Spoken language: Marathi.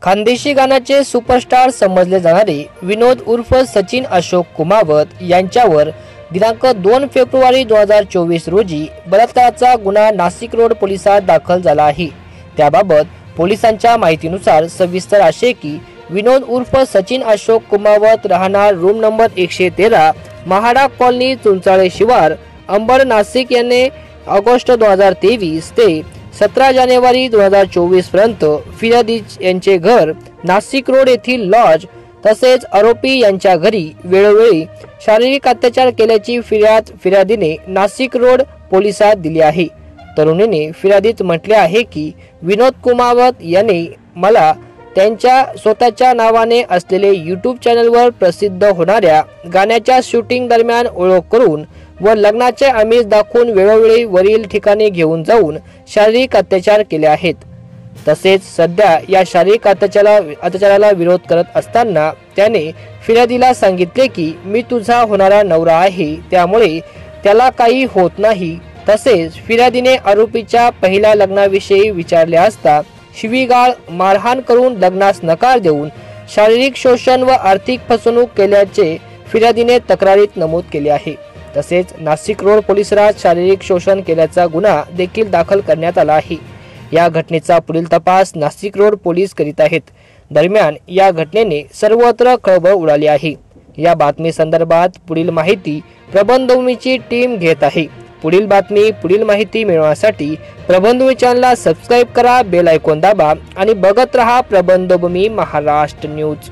खानदेशी गाण्याचे सुपरस्टार समजले जाणारे विनोद उर्फ सचिन अशोक कुमावत यांच्यावर दिनांक 2 फेब्रुवारी 2024 रोजी बलात्काराचा गुन्हा नाशिक रोड पोलिसात दाखल झाला आहे। त्याबाबत पोलिसांच्या माहितीनुसार सविस्तर असे की विनोद उर्फ सचिन अशोक कुमावत राहणार room number 113 MHADA colony Chunchale शिवार अंबड नाशिक यांनी ऑगस्ट 2023 ते 17 जानेवारी 2024 पर्यंत फिर्यादी यांचे घर नाशिक रोड येथील लॉज तसेच आरोपी यांच्या घरी वेळोवेळी शारीरिक अत्याचार केल्याची फिर्यादीने नाशिक रोड पोलिसात दिली आहे। तरुणीने फिर्यादीत म्हटले आहे की विनोद कुमावत यांनी मला त्यांच्या स्वतःच्या नावाने असलेले YouTube चॅनलवर प्रसिद्ध होणाऱ्या गाण्याच्या शूटिंग दरम्यान ओळख करून व लग्नाचे आमिष दाखवून वेळोवेळी वरील ठिकाणी घेऊन जाऊन शारीरिक अत्याचार केले आहेत। तसेच सध्या या शारीरिक अत्याचाराला विरोध करत असताना त्याने फिर्यादीला सांगितले की मी तुझा होणारा नवरा आहे, त्यामुळे त्याला काही होत नाही। तसेच फिर्यादीने आरोपीच्या पहिल्या लग्नाविषयी विचारले असता शिवीगाळ मारहाण करून लग्नास नकार देऊन शारीरिक शोषण व आर्थिक फसवणूक केल्याचे फिर्यादीने तक्रारीत नमूद केले आहे। तसेच नाशिक रोड परिसरात शारीरिक शोषण केल्याचा गुन्हा देखील दाखल करण्यात आला आहे। या घटनेचा पुढील तपास नाशिक रोड पोलीस करीत आहेत। दरम्यान या घटनेने सर्वत्र खळबळ उडाली आहे। या बातमी संदर्भात पुढील माहिती प्रबंधभूमीची टीम घेत आहे। पुढील माहिती मिळवण्यासाठी प्रबंधभूमी चॅनलला सबस्क्राइब करा, बेल आयकॉन दाबा आणि बघत रहा प्रबंधभूमी महाराष्ट्र न्यूज।